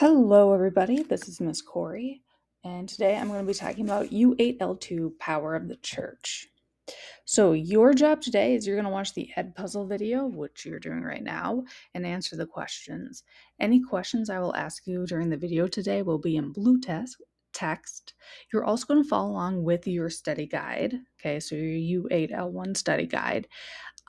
Hello, everybody. This is Miss Corey, and today I'm going to be talking about U8-L2 Power of the Church. So, your job today is you're going to watch the Ed Puzzle video, which you're doing right now, and answer the questions. Any questions I will ask you during the video today will be in blue text. You're also going to follow along with your study guide. Okay, so your U8L1 study guide.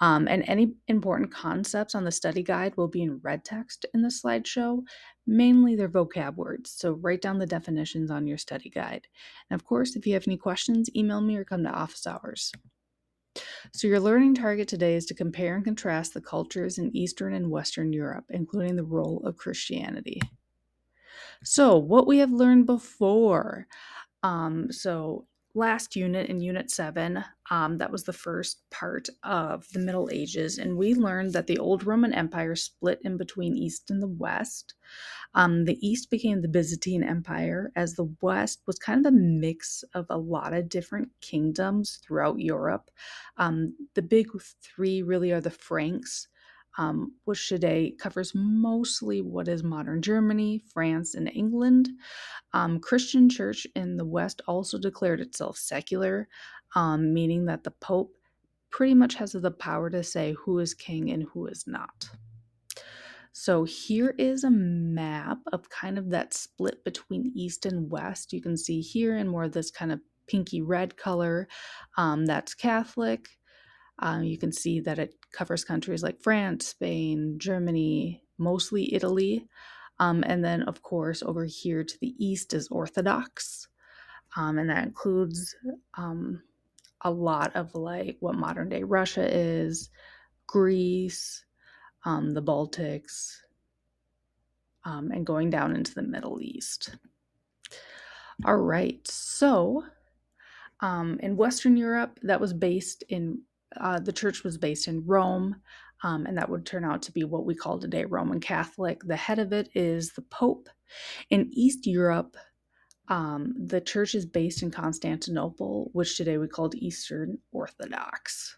And any important concepts on the study guide will be in red text in the slideshow, mainly their vocab words. So write down the definitions on your study guide. And of course, if you have any questions, email me or come to office hours. So your learning target today is to compare and contrast the cultures in Eastern and Western Europe, including the role of Christianity. So what we have learned before. So last unit in Unit 7, that was the first part of the Middle Ages, and we learned that the old Roman Empire split in between East and the West. The East became the Byzantine Empire, as the West was kind of a mix of a lot of different kingdoms throughout Europe. The big three really are the Franks, which today covers mostly what is modern Germany, France, and England. Christian church in the West also declared itself secular, meaning that the Pope pretty much has the power to say who is king and who is not. So here is a map of kind of that split between East and West. You can see here in more of this kind of pinky red color, that's Catholic. You can see that it covers countries like France, Spain, Germany, mostly Italy. And then, of course, over here to the east is Orthodox. And that includes a lot of like what modern day Russia is, Greece, the Baltics, and going down into the Middle East. All right, so in Western Europe, that was based in the church was based in Rome, and that would turn out to be what we call today Roman Catholic. The head of it is the Pope. In East Europe, the church is based in Constantinople, which today we call Eastern Orthodox.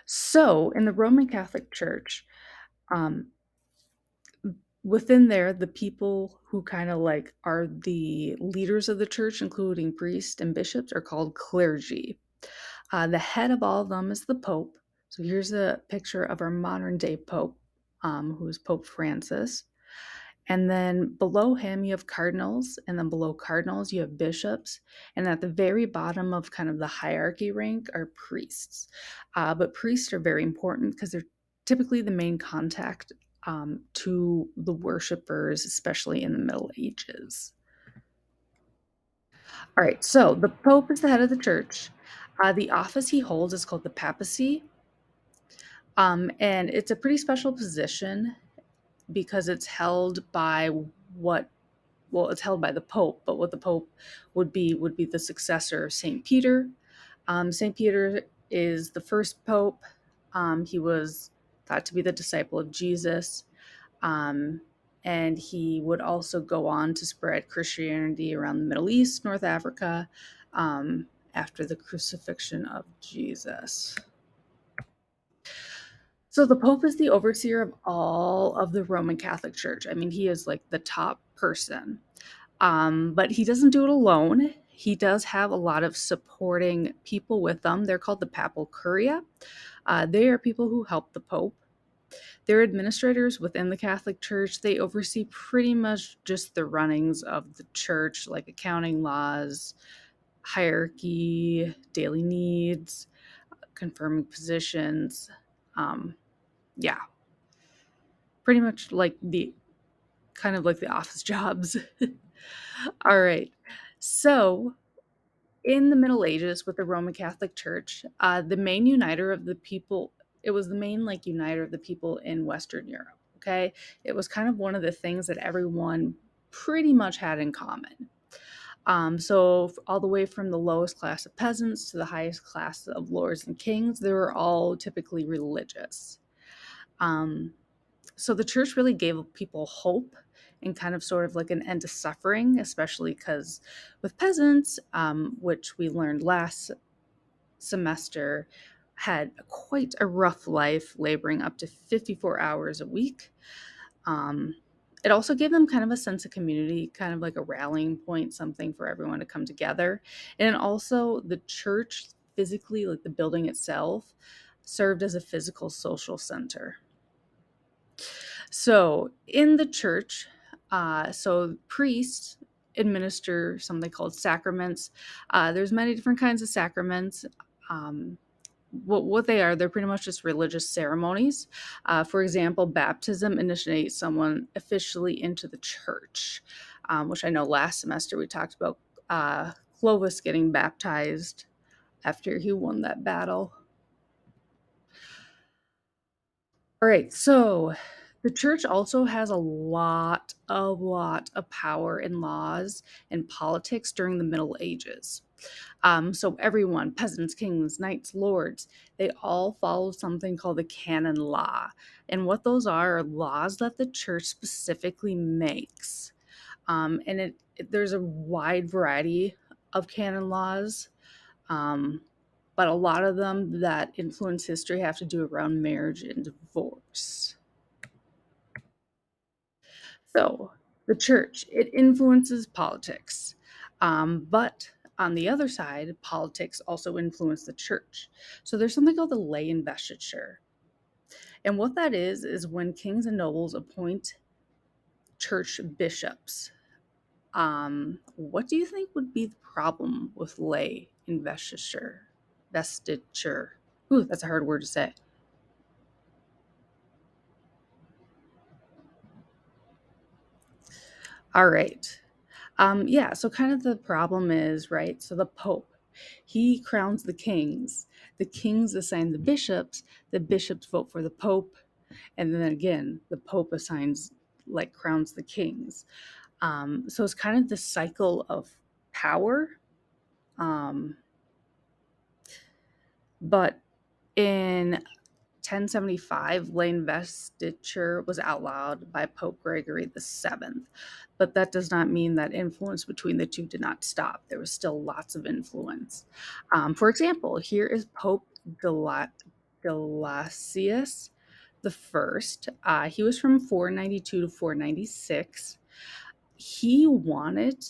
So, in the Roman Catholic Church, um, within there, the people who kind of like are the leaders of the church, including priests and bishops, are called clergy. The head of all of them is the Pope. So here's a picture of our modern day Pope, who is Pope Francis. And then below him, you have cardinals. And then below cardinals, you have bishops. And at the very bottom of kind of the hierarchy rank are priests. But priests are very important because they're typically the main contact to the worshipers, especially in the Middle Ages. All right, so the Pope is the head of the church. The office he holds is called the papacy. And it's a pretty special position because it's held by it's held by the Pope, but what the Pope would be the successor of St. Peter. St. Peter is the first Pope. He was thought to be the disciple of Jesus. And he would also go on to spread Christianity around the Middle East, North Africa, after the crucifixion of Jesus. So the Pope is the overseer of all of the Roman Catholic Church. I mean, he is like the top person. But he doesn't do it alone. He does have a lot of supporting people with them. They're called the Papal Curia. They are people who help the Pope. They're administrators within the Catholic Church. They oversee pretty much just the runnings of the church, like accounting laws, hierarchy, daily needs, confirming positions. Yeah, pretty much like the office jobs. All right. So, in the Middle Ages with the Roman Catholic Church, the main uniter of the people, it was the main like uniter of the people in Western Europe. Okay. It was kind of one of the things that everyone pretty much had in common. So all the way from the lowest class of peasants to the highest class of lords and kings, they were all typically religious. So the church really gave people hope and kind of sort of like an end to suffering, especially because with peasants, which we learned last semester, had quite a rough life, laboring up to 54 hours a week. It also gave them kind of a sense of community, kind of like a rallying point, something for everyone to come together. And also, the church physically, like the building itself, served as a physical social center. So, in the church, priests administer something called sacraments. There's many different kinds of sacraments. Um, what they are, they're pretty much just religious ceremonies. For example, baptism initiates someone officially into the church, which I know last semester we talked about Clovis getting baptized after he won that battle. All right, so the church also has a lot of power in laws and politics during the Middle Ages. So everyone, peasants, kings, knights, lords, they all follow something called the canon law. And what those are laws that the church specifically makes. There's a wide variety of canon laws, um, but a lot of them that influence history have to do around marriage and divorce. So the church, it influences politics. But on the other side, politics also influence the church. So there's something called the lay investiture. And what that is when kings and nobles appoint church bishops. What do you think would be the problem with lay investiture? Vestiture. Ooh, that's a hard word to say. All right. Yeah, so kind of the problem is, right? So the Pope, he crowns the kings assign the bishops vote for the Pope, and then again, the Pope assigns, like, crowns the kings. So it's kind of the cycle of power. Um, but in 1075, lay investiture was outlawed by Pope Gregory VII, but that does not mean that influence between the two did not stop. There was still lots of influence. For example, here is Pope Gelasius the First. He was from 492 to 496. He wanted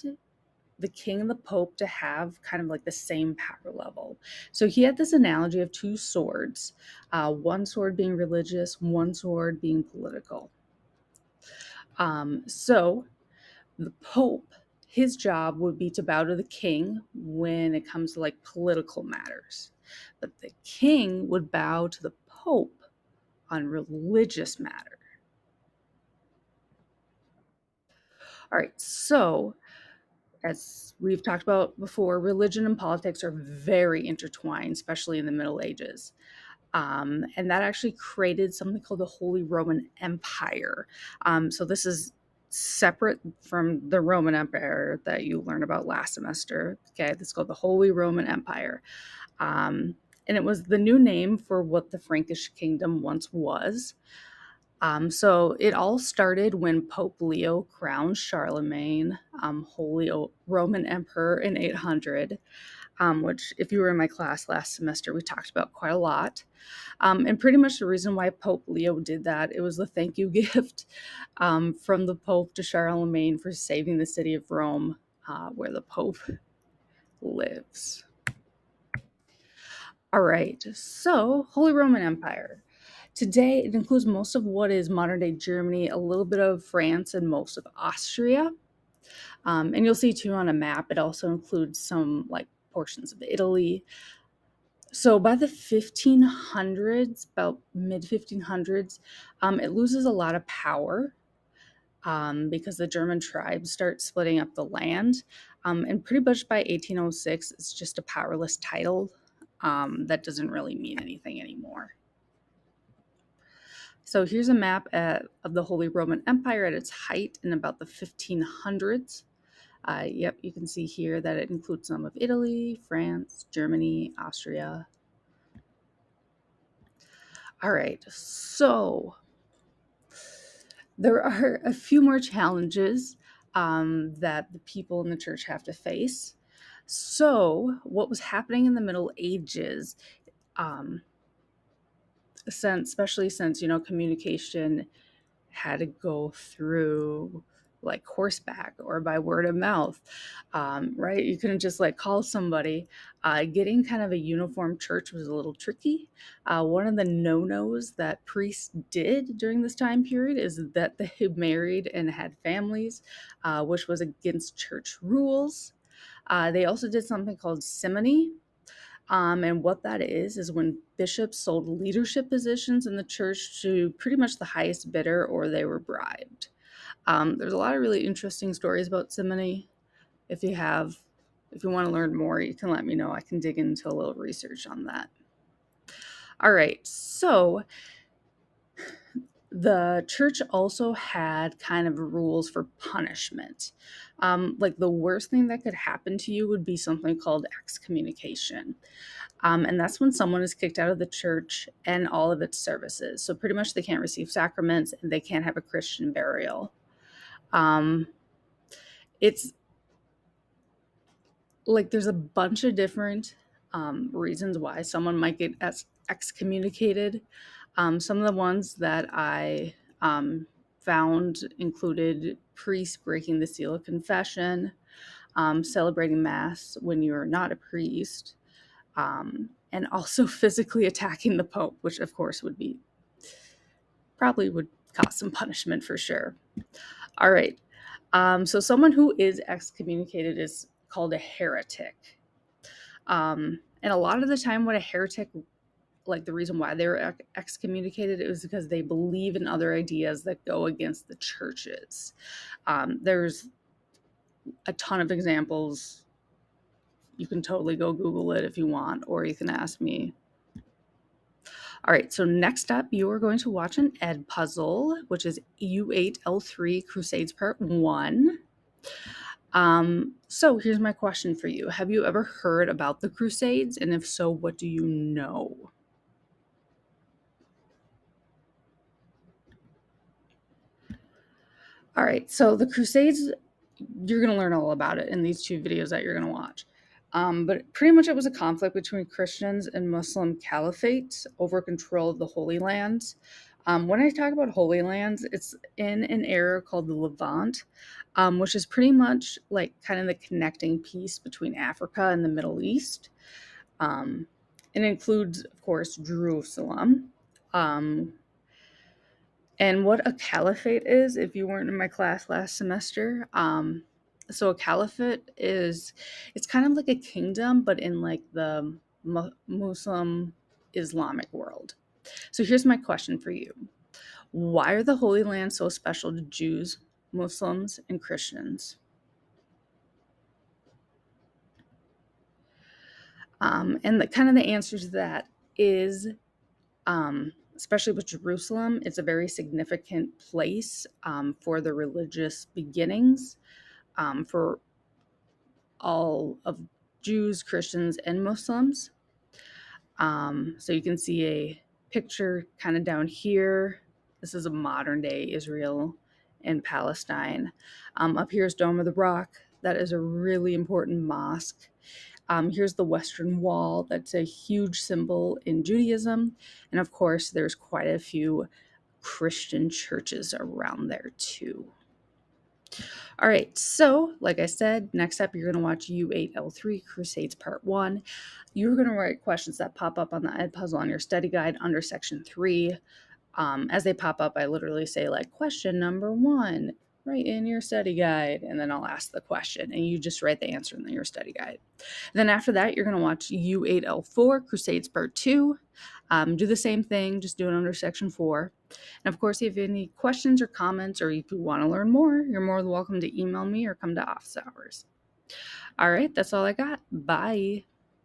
the king and the pope to have kind of like the same power level. So he had this analogy of two swords, one sword being religious, one sword being political. So the pope, his job would be to bow to the king when it comes to like political matters, but the king would bow to the pope on religious matters. All right, so as we've talked about before, religion and politics are very intertwined, especially in the Middle Ages. And that actually created something called the Holy Roman Empire. So this is separate from the Roman Empire that you learned about last semester. Okay, this is called the Holy Roman Empire. And it was the new name for what the Frankish kingdom once was. So it all started when Pope Leo crowned Charlemagne, Roman Emperor in 800, which, if you were in my class last semester, we talked about quite a lot. And pretty much the reason why Pope Leo did that, it was the thank you gift from the Pope to Charlemagne for saving the city of Rome, where the Pope lives. All right, so Holy Roman Empire. Today, it includes most of what is modern day Germany, a little bit of France, and most of Austria. And you'll see too on a map, it also includes some like portions of Italy. So by the 1500s, about mid 1500s, it loses a lot of power because the German tribes start splitting up the land. And pretty much by 1806, it's just a powerless title that doesn't really mean anything anymore. So here's a map of the Holy Roman Empire at its height in about the 1500s. Yep, you can see here that it includes some of Italy, France, Germany, Austria. All right, so there are a few more challenges that the people in the church have to face. So, what was happening in the Middle Ages, especially since communication had to go through like horseback or by word of mouth, right? You couldn't just like call somebody. Getting kind of a uniform church was a little tricky. One of the no-nos that priests did during this time period is that they married and had families, which was against church rules. They also did something called simony. And what that is when bishops sold leadership positions in the church to pretty much the highest bidder or they were bribed. There's a lot of really interesting stories about simony. If you have, if you want to learn more, you can let me know. I can dig into a little research on that. All right, so the church also had kind of rules for punishment. Like the worst thing that could happen to you would be something called excommunication. And that's when someone is kicked out of the church and all of its services. So pretty much they can't receive sacraments and they can't have a Christian burial. Um, it's like there's a bunch of different reasons why someone might get excommunicated. Some of the ones that I found included priests breaking the seal of confession, celebrating mass when you're not a priest, and also physically attacking the Pope, which of course would be probably would cause some punishment for sure. All right. So someone who is excommunicated is called a heretic. And a lot of the time, what a heretic, like the reason why they were excommunicated, it was because they believe in other ideas that go against the churches. There's a ton of examples. You can totally go Google it if you want, or you can ask me. All right, so next up, you are going to watch an Ed puzzle, which is U8-L3 Crusades Part 1. So here's my question for you. Have you ever heard about the Crusades? And if so, what do you know? All right, so the Crusades, you're going to learn all about it in these two videos that you're going to watch. But pretty much it was a conflict between Christians and Muslim caliphates over control of the Holy Lands. When I talk about Holy Lands, it's in an area called the Levant, which is pretty much like kind of the connecting piece between Africa and the Middle East. It includes, of course, Jerusalem. And what a caliphate is, if you weren't in my class last semester, so a caliphate is, it's kind of like a kingdom, but in like the Muslim Islamic world. So here's my question for you. Why are the Holy Land so special to Jews, Muslims, and Christians? And the kind of the answer to that is, especially with Jerusalem, it's a very significant place for the religious beginnings for all of Jews, Christians, and Muslims. So you can see a picture kind of down here. This is a modern day Israel and Palestine. Up here is Dome of the Rock. That is a really important mosque. Here's the Western Wall. That's a huge symbol in Judaism. And of course, there's quite a few Christian churches around there too. All right, so like I said, next up, you're going to watch U8-L3 Crusades Part 1. You're going to write questions that pop up on the Ed puzzle on your study guide under section 3. As they pop up, I literally say like question number 1, write in your study guide, and then I'll ask the question, and you just write the answer in your study guide. And then after that, you're going to watch U8-L4 Crusades Part 2. Do the same thing, just do it under section 4. And of course, if you have any questions or comments, or if you want to learn more, you're more than welcome to email me or come to office hours. All right, that's all I got. Bye.